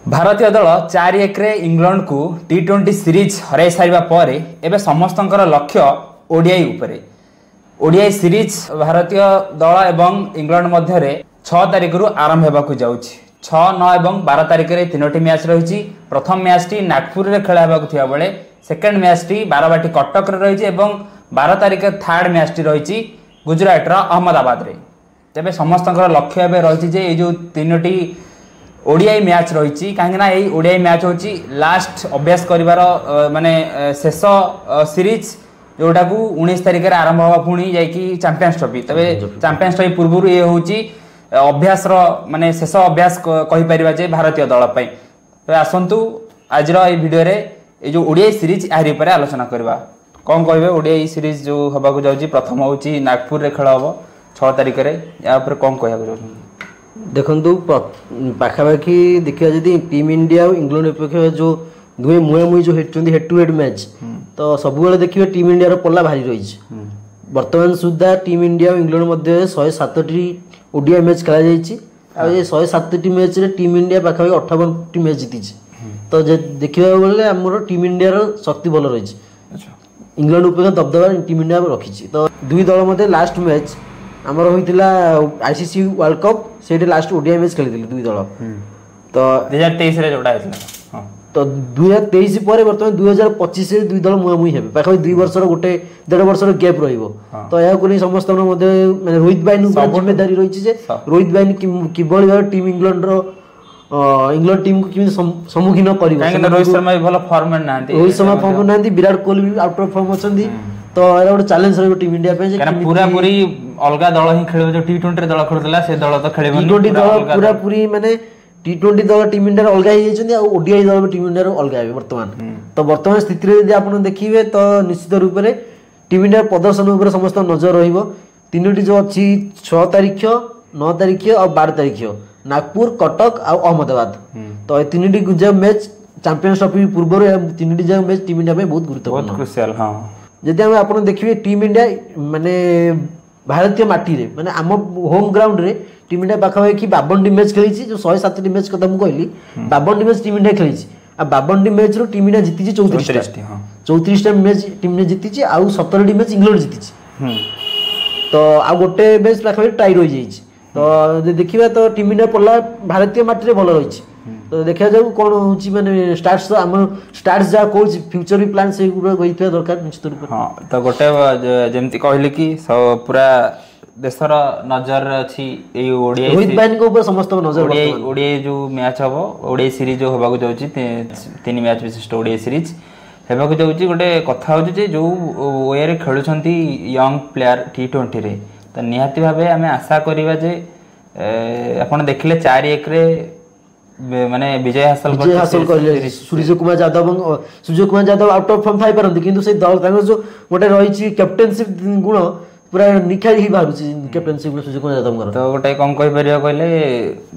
भारतीय दल 4-1 इंग्लैंड को T20 सीरीज हराई सारिबा परे एबे समस्तंकर लक्ष्य ओडीआई उपरे। ओडीआई सीरीज भारतीय दल एवं इंग्लैंड मध्य 6 तारिख रु आरंभ होगा जाउछि। 6, 9 एवं 12 तारिख रे तीनोटी मैच रही। प्रथम मैच टी नागपुर रे खेला होगा थिया बेले second match T Barabati Cuttack रे रही एवं 12 तारिख थर्ड मैच टी रही गुजरात रा अहमदाबाद रे। तेबे समस्तंकर लक्ष्य एबे रही जे ए जो तीनोटी ओडीआई मैच रही कहीं ओडीआई मैच हूँ लास्ट अभ्यास कर माने शेष सीरीज जोटा को 19 तारिख में आरंभ हवा पुणी जाकि चैंपियंस ट्रॉफी। तबे चैंपियंस ट्रॉफी पूर्व ये हूँ अभ्यास माने शेष अभ्यास कहीपर जे भारतीय दल पे। तो आसतु आज भिडियो ये जो ओडीआई सीरीज यार पर आलोचना करवा। कौन कहे ओडीआई सीरीज जो हवाक जाऊँगी प्रथम हूँ नागपुर रे खेल हम 6 तारिख में या कौन कह देखु पाखापाखि देखा जी टीम इंडिया और इंग्लैंड विपक्ष जो दुए मुहांमुही जो हेड टू हेड मैच तो सब देखिए टीम इंडिया पल्ला भारी रही। बर्तमान सुधा टीम इंडिया और इंग्लैंड मध्य 107टी ओडीआई मैच खेल 107टी मैच रे टीम इंडिया पाखापाखि 58टी मैच जीति। तो देखा बेले आमर टीम इंडिया शक्ति भल रही। इंग्लैंड विपक्ष दबदबा टीम इंडिया रखी। तो दुई दल मध्य लास्ट मैच आमर होइतिला आईसीसी वर्ल्ड कप से लास्ट ओडीआई मैच खेली दुई दल। तो 2023 रे जोड़ा आइतला। तो 2023 पर बर्तमान 2025 रे दुई दल मुहांमुही हेबे। पाखै 2 वर्षर गोटे 1.5 वर्षर गैप रहिबो। तो या को समस्त मध्य माने रोहित बाइन ऊपर जिम्मेदारी रही जे रोहित बाइन किबळी भाबे टीम इंग्लैंड रो इंग्लैंड टीम को किमी सम्मुखीन करिवो। काहे रोहित शर्मा भी भलो फॉर्म में नांती। रोहित शर्मा फॉर्म में नांती, विराट कोहली भी आउट ऑफ फॉर्म अछंदी। तो एरा गोटे चैलेंज रहिबो टीम इंडिया पे जे पूरा पूरी अलगा दल ही खेलिबो। जो T20 रे दल खेलुतला से दल तो खेलिबो। T20 दल पूरा पूरी माने T20 दल टीम इंडिया अलगा ही जाइछन्ती आ ओडीआई दल टीम इंडिया अलगा है वर्तमान। तो वर्तमान स्थिति रे यदि आपण देखिबे तो निश्चित रूप रे टीम इंडिया प्रदर्शन ऊपर समस्त नजर रहिबो। तीनोटी जो अछि 6 तारिख 9 तारिख और 12 तारिख नागपुर, कटक और अहमदाबाद। तो ए तीनोटी जो मैच चैंपियंस ट्रॉफी पूर्व रे तीनोटी जो मैच टीम इंडिया में बहुत गुरुत्वपूर्ण बहुत क्रुशियल। हां जदि हम आपण देखिबे टीम इंडिया माने भारतीय माटी रे माने आम होम ग्राउंड रे टीम इंडिया पाखापाखि 52टी मैच खेली। जो 107टी मैच कथा मु कहली 52टी मैच टीम इंडिया खेली। आ 52टी मैच रो टीम इंडिया जीती 34टा मैच टीम इंडिया जीती आ 17टी मैच इंग्लैंड जीती। तो आ गोटे मैच पाखापाखि टाई रही जाइए। तो देखिबा तो टीम इंडिया पल्ला भारतीय माटी रे भल रही। तो देखा जाऊ कौन होची माने स्टार्ट्स हम स्टार्ट्स जा कोच फ्यूचर भी प्लान से गइथ्या दरकार निश्चित रूप। हां तो गोटे जेमति कहले कि पूरा देशर नजर अछि ए ओडीआई रोहित बाइन को ऊपर समस्त नजर। ओडीआई जो मैच हबो ओडीआई सीरीज जो होबाको जाउची 3 मैच विशिष्ट ओडीआई सीरीज हेबाको जाउची। गोटे कथा होची जे जो ओए रे खेलुछंती यंग प्लेयर T20 रे तो निहाती भाबे हमें आशा करिबा जे आपण देखले 4-1 रे माने विजय हासिल कर Surya Kumar Yadav out of form थाई परंती किंतु से दल तांको जो गोटे रही कैप्टेनशिप गुण पूरा निखारी ही भाबुची कैप्टेनशिप गुण सूर्य कुमार यादव। तो गोटे कम कहि परियो कहले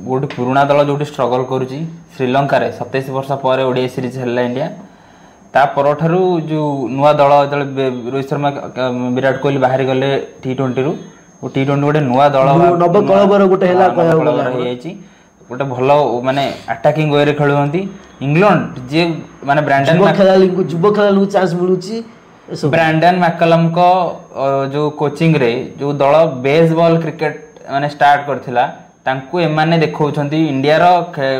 गोटे पुराना दल जोटी स्ट्रगल करूची श्रीलंका रे 27 वर्ष पर ओडीआई सीरीज हल्ला इंडिया ता परठारु जो नुवा दल जले रोहित शर्मा विराट कोहली बाहर गले T20 रु T20 गोटे नुवा दल नव कलबर गोटे हेला गोटे भल माने अटैकिंग वे रे खेलुंती। इंग्लैंड जे माने ब्रांडन युवा खेलाड़ी चांस मिलुची। ब्रांडन मैकलम को जो कोचिंग रे जो दल बेसबॉल क्रिकेट माने स्टार्ट करथिला तांको एमाने देखौछंती इंडिया रो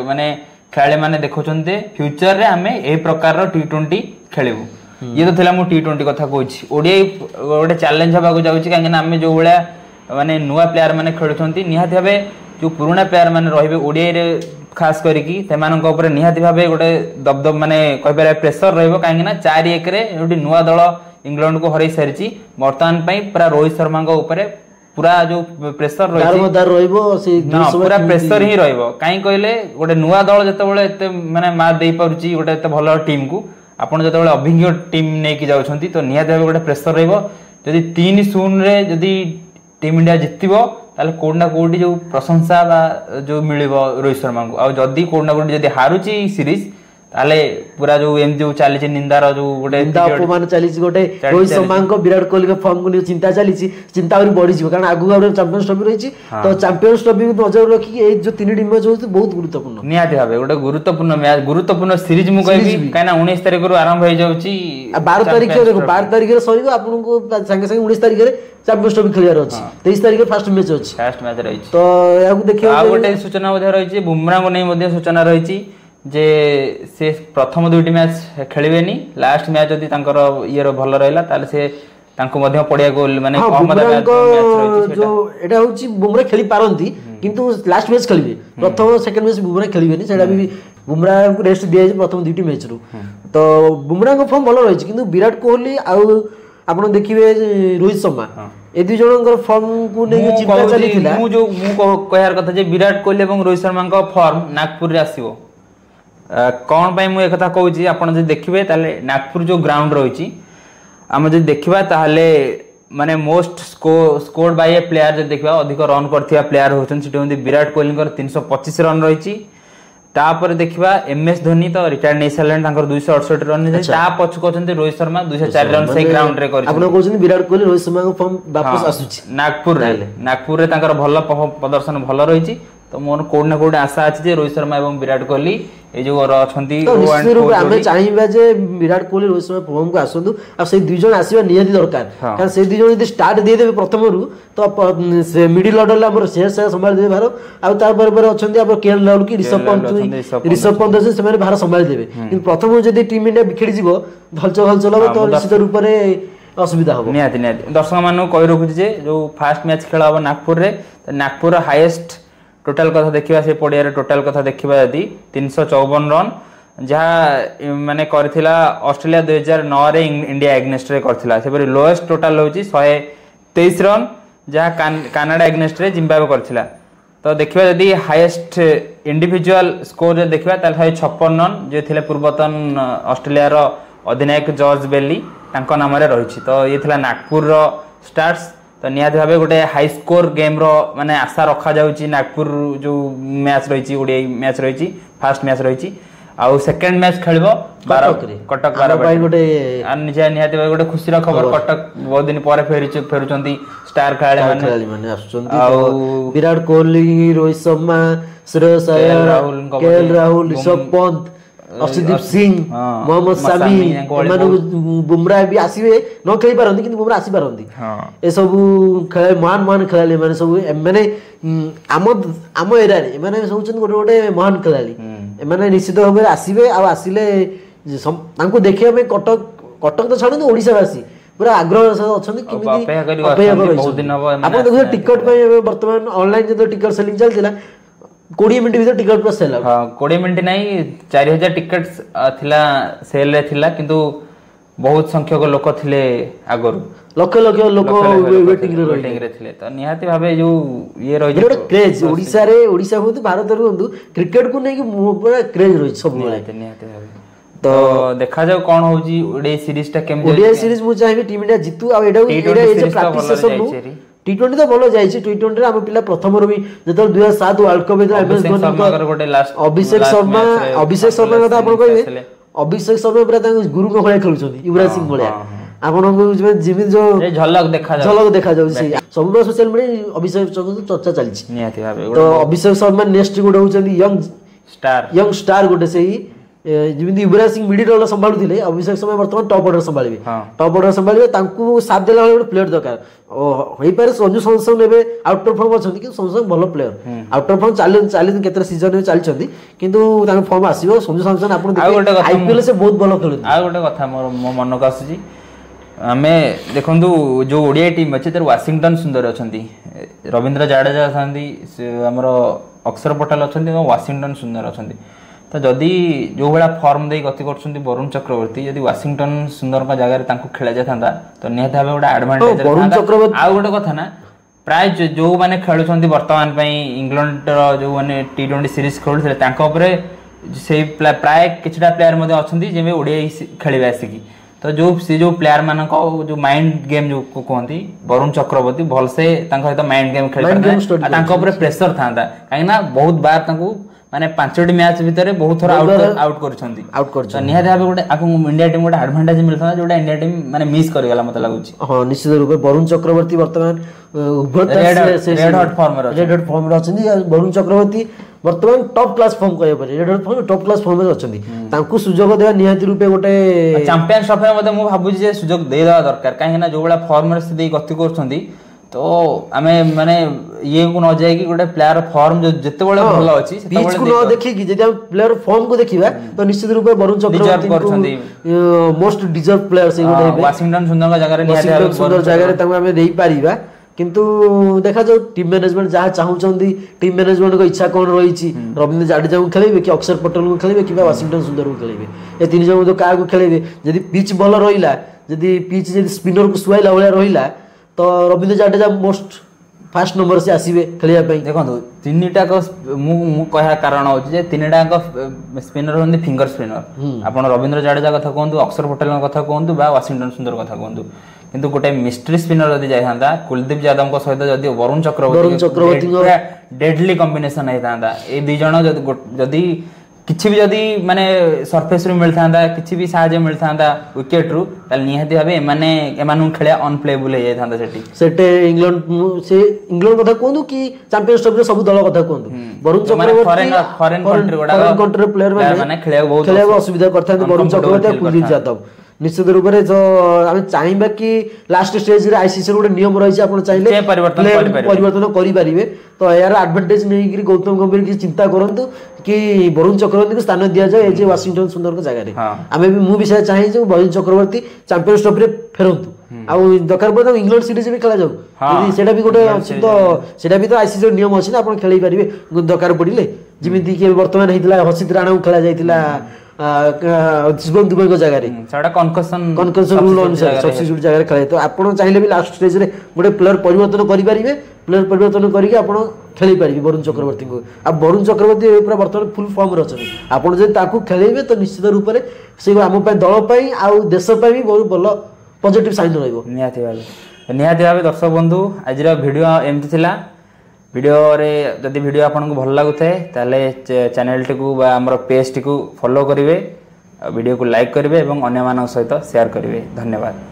माने खेलाड़ी माने देखौछंते फ्यूचर रे हमें ए प्रकार रो T20 खेलिबो। ये तो थिला मु T20 कथा कहूची। ओडीआई गोटे चैलेंज हबा को जाउची काहे ना हमें जो बळा माने नुवा प्लेयर माने खेलुछंती निहाती भाबे जो पुराना प्लेयर माने रहिबे ओडीआई रे खास करिकी तेमानक ऊपर निहाती भाबे गोटे दबदब माने कहिबे प्रेशर रहइबो काहे ना 4-1 रे एडी नुवा दल इंग्लैंड को हरई सारिची। वर्तमान पई पूरा रोहित शर्मा को ऊपर पूरा जो प्रेशर रहिबो से पूरा प्रेशर ही रहइबो। काहे कहले गोटे नुवा दल जते बेले एते माने मार देई पारुची गोटे एते भलो टीम को आपण जते बेले अभिज्ञ टीम नै कि जाउछंती तो निहाती भाबे गोटे प्रेशर रहइबो। जदी 3-0 रे जदी टीम इंडिया जितबो ताले कोडना कोडी जो प्रशंसा बा जो मिलिबो रोहित शर्मा को आ जदी कोडना कोडी जदी हारुची सीरीज ताले पूरा जो एमती जो चली निंदार जो गोटे निंदा अपमान चली गोटे रोहित शर्मा विराट कोहली फॉर्म को चिंता चली चिंता और बढ़ी कारण आगु आगे चैंपियंस ट्रॉफी रही तो चैंपियंस ट्रॉफी को नजर रखी ये जो 3 मैच होती बहुत गुरुत्वपूर्ण निहाती भाव गोटे गुरुत्वपूर्ण मैच गुरुत्वपूर्ण सीरीज मु कहबी काना 19 तारिख रु आरंभ हो जाउची 12 तारिख देखो 12 तारिख रे सरीबो आपनको संगे संगे 19 तारिख रे चैंपियंस ट्रॉफी खेलियार अछि 23 तारिख रे फर्स्ट मैच रही तो याकू देखियो आ गोटे सूचना मध्ये रही बुमराह को नै मध्ये सूचना रही जे से प्रथम 2टी मैच खेलिबेनी लास्ट मैच जदी तांकर ईयर भल रहला ताले से तांको मध्ये पडिया को माने मैच जो एटा होची बुमराह खेली पारंती किंतु लास्ट मैच खेलिबे प्रथम सेकंड मैच बुमराह खेलिबेनी सेटा भी बुमराह को रेस्ट दिया प्रथम 2टी मैच रु तो बुमराह को फॉर्म भल रही किंतु विराट कोहली आउ आपण देखिबे रोहित शर्मा ए दुई जनकर फॉर्म को नै चिंता चली थिला मु कहयार कथा जे विराट कोहली एवं रोहित शर्मा को फॉर्म नागपुर रे आसीबो कौन पाई मु एक कथा कहूँ आपड़ जो देखिए ताले नागपुर जो ग्राउंड रही आम जो देखा ताहले माने most scored by A player जो देखा अधिक रन करथिया प्लेयर होती विराट कोहली 325 रन रही तापर देखा MS धोनी तो रिटायर्ड नहीं सारे 268 रन पछक अच्छा रोहित शर्मा 204 रन से ग्राउंड रे विराट कोहली रोहित शर्मा को फॉर्म वापस आसुची नागपुर रे भल प्रदर्शन भल रही तो मोर कोड ना कोड आशा अछि जे रोहित शर्मा एवं विराट कोहली ए जो अछंती निश्चित रूप आमे चाहिबा जे विराट कोहली रोहित शर्मा फॉर्म को आसंतु आ से दुई जन आसीबा नियति दरकार कारण से दुई जन यदि स्टार्ट दे देबे प्रथम रु तो से मिडिल ऑर्डर हमर शेष संभाल देबे भार आ तार पर अछंती अब केएल राहुल की ऋषभ पंत से माने भार संभाल देबे किंतु प्रथम जदि टीम इंडिया बिखिड़ी जिवो धलचल लब तो निश्चित रूप रे असुविधा हो नियति दर्शक मानु कहि रखु जे जो फर्स्ट मैच खेला हो नागपुर रे नागपुर हाईएस्ट टोटल कथा देखिबा से पडिया रे टोटल कथा देखिबा यदि 354 रन जहा माने करथिला ऑस्ट्रेलिया 2009 रे इंडिया एग्नेस्ट रे करथिला से परि लोएस्ट टोटल होची 123 रन जहा कनाडा एग्नेस्ट रे जिम्बाब्वे करथिला तो देखिबा यदि हाईएस्ट इंडिविजुअल स्कोर देखिबा ताल 156 रन जे थिले पूर्वतन ऑस्ट्रेलिया रो अधिनायक जॉर्ज बेली तांको नाम रे रहिछि तो ये थिला नागपुर रो स्टार्स तो निहाती भाव गोटे हाई स्कोर गेम रो माने आशा रखा जाउची नागपुर जो मैच रही ओडीआई मैच रही फर्स्ट मैच रही आउ सेकंड मैच खेलबो कटक 12 भाई गोटे निहाती भाव गोटे खुशी रो खबर कटक बहुत दिन पर फेरुचंती स्टार खेलाड़ी माने आसुचंती तो विराट कोहली रोहित शर्मा श्रेयस अय्यर केएल राहुल ऋषभ पंत अर्शदीप सिंह मोहम्मद सामी बुमराह भी आसीबे न खेली पारंती किंतु बुमराह आसी पारंती ए सब खेल महान खेलाड़ी माने सब माने आम एरिया रे माने सब गोटे गोटे महान खेलाड़ी माने निश्चित भाव आसीबे आ आसीले तांको देखिया में कटक तो छाडू ओडिसा वासी पूरा आग्रह अछंती किमिति बहुत दिन हो आपण देखो टिकट पे वर्तमान ऑनलाइन जो टिकट सेलिंग चलतिला 20 मिनिट भीतर टिकट पूरा सेल हां 20 मिनिट नहीं 4000 टिकट्स थिला सेल रे थिला किंतु बहुत संख्यक लोक थिले आगरु लक्ष लोक वेटिंग रे थिले तो निहाती भाबे जो ये रही जो क्रेज ओडिसा होतु भारत रे होतु क्रिकेट को नै कि पूरा क्रेज रही सब निहाती भाबे तो देखा जाओ कौन होजी ओडीआई सीरीज टा केम ओडीआई सीरीज मु चाहिबे टीम इंडिया जितु आ एडा प्रैक्टिस सेशन T20 तो भलो जायछि T20 रे हम पिला प्रथम रो भी जतो 2007 वर्ल्ड कप में एमएस धोनी गोटे लास्ट अभिषेक शर्मा कथा आपण कहबे अभिषेक शर्मा पूरा गुरु को भले खेलुछथि युवराज सिंह भले आपण को जिमि जो झलक देखा जाउ से सब सोशल मीडिया अभिषेक शर्मा चर्चा चलछि निहाती भाबे तो अभिषेक शर्मा नेक्स्ट गोटे होचंदी यंग स्टार गोटे सही जिमिति युवराज सिंह मिडिल ऑर्डर संभाळुथिले अभिषेक शर्मा वर्तमान टॉप ऑर्डर संभाळिबे तांकू साथ देला गोटे प्लेयर दरकार होई पारे संजू सैमसन नेबे आउटर फॉर्म अछंती कि सैमसन भलो प्लेयर आउटर फॉर्म चाली केतरा सीजन में चाली छंती किंतु तांको फॉर्म आसीबो संजू सैमसन आपण देखि आईपीएल से बहुत भलो खेलु आ गोटे कथा मो मन को आसी आमे देखंतु जो ओडिया टीम अछि तर वाशिंगटन सुंदर अछंती रविंद्र जाडेजा अछंती हमर अक्षर पटेल अछंती और वाशिंगटन सुंदर अछंती तो जदि जो भाया फॉर्म दे गति कर वरुण चक्रवर्ती यदि वाशिंगटन सुंदर का जगह तांको खेला जाता तो निहत भाव गोटे एडवांटेज वरुण चक्रवर्ती आ गोटे कथा ना प्राय जो माने खेलुछंती वर्तमान पई इंग्लैंड रो जो माने T20 सीरीज खेलुथले तांको ऊपर से प्राय किछटा प्लेयर मध्ये अछंती जेमे ओडिया खेलिबा आसिकी तो जो प्लेयर मान जो माइंड गेम जो कहती वरुण चक्रवर्ती भलसे माइंड गेम खेल प्रेसर था कहीं बहुत बार माने 5टी मैच भितर बहुत थोड़ा आउट करछंती तो निहाती भाबे गोटे आकु इंडिया टीम गोटे एडवांटेज मिलता जोटा इंडिया टीम माने मिस कर गेला मते लागुची। हां निश्चित रूप वरुण चक्रवर्ती वर्तमान रेड हॉट फॉर्म रे अछंती। वरुण चक्रवर्ती वर्तमान टॉप क्लास फॉर्म कहय परे red hot form top class form रे अछंती तांकु सुजोग देवा निहाती रूपे गोटे चैंपियंस ट्रॉफी मते मु भाबुची जे सुजोग दे देवा दरकार काहे ना जो बडा फॉर्म रे स्थिति गति करछंती तो आमे माने ये को न जाय कि गोटे प्लेयर फॉर्म जो जते बळे भलो अछि पिच को न देखि कि जदि हम प्लेयर फॉर्म को देखिबा तो निश्चित रूप Varun Chakravarthy करछंती most deserve player से गोटे हेबे वाशिंगटन सुंदर का जगह रे निहाती सुंदर जगह रे तांको हमें देई पारिबा किंतु देखा जाऊ टीम मैनेजमेंट जहाँ चाहूँगी टीम मैनेजमेंट को इच्छा कौन रही रवींद्र जाडेजा को खेलेबे कि अक्षर पटेल को खेलेबे कि वाशिंगटन सुंदर को खेलेबे ए तीन जन क्या खेलेबे जदि पिच भल रहा जदि पिच जदि स्पिनर को सुहाइला भाया रहा तो Ravindra Jadeja most fast number से आसीबे खेलिया पई। देखो तीनटा को मु कहा कारण होची जे तीनटा को स्पिनर होंदी फिंगर स्पिनर आपण रवींद्र जाडेजा कथा कहंतु अक्षर पटेल कथा कहंतु बा वाशिंगटन सुंदर कथा कहंतु किंतु गोटे मिस्ट्री स्पिनर जदि जाय थांदा कुलदीप यादव को सहित जदि वरुण चक्रवर्ती डेडली कॉम्बिनेशन हे थांदा ए दि जण जदि किछि भी जदि माने सरफेस रू मिल थांदा किछि भी सहायता मिल थांदा विकेट रू तल निहाती भाबे माने एमानु खेले अनप्लेबल हे जाय थांदा सेठी इंग्लैंड कथा कहंतु कि चैंपियंस ट्रॉफी सब दल कथा कहंतु Varun Chakravarthy foreign country player माने खेले असुविधा करथांते वरुण चक्रवर्ती और कुलदीप यादव निश्चित रूप से जो आम चाहिए कि लास्ट स्टेज रे आईसीसी गोटे नियम रही आप चाहिए परिवर्तन करें तो यार एडवांटेज नहीं गौतम गंभीर की चिंता करंतु कि वरुण चक्रवर्ती को स्थान दि जाए जे वाशिंगटन सुंदर को जगह आम भी मुझे चाहिए जो वरुण चक्रवर्ती चैंपियंस ट्रॉफी रे फेरंतु आउ दरकार पड़े इंग्लैंड सीरीज भी खेला जाऊ सेटा भी गोटे तो सेटा भी तो आईसीसी नियम अच्छी ना आप खेल पारे दरकार पड़े जमीती कि वर्तमान होता हसित राणा को खेला जाइतिला शिवम दुबे को जगह रे साडा कनकसन रूल अनुसार सब्स्टिट्यूट जगह खेले तो आपण चाहिए भी लास्ट स्टेज रे गोटे प्लेयर परिवर्तन करि पारिबे प्लेयर परिवर्तन करके आपण खेली पारिबे वरुण चक्रवर्ती को अब वरुण चक्रवर्ती पूरा वर्तमान फुल फॉर्म रे अछन आपण जे ताकू खेलेबे तो निश्चित रूप से से हम पे दल पई आ देश पे भी बहुत भलो पॉजिटिव साइन रहइबो। निहाती भाबे दर्शक बंधु आज वीडियो एमती थिला वीडियो रे जदि वीडियो आपन को भल लागुथे ताले चैनल टिकु बा हमर पेज टिकु फॉलो करिवे वीडियो को लाइक करिवे एवं अन्य मानक सहित शेयर करिवे। धन्यवाद।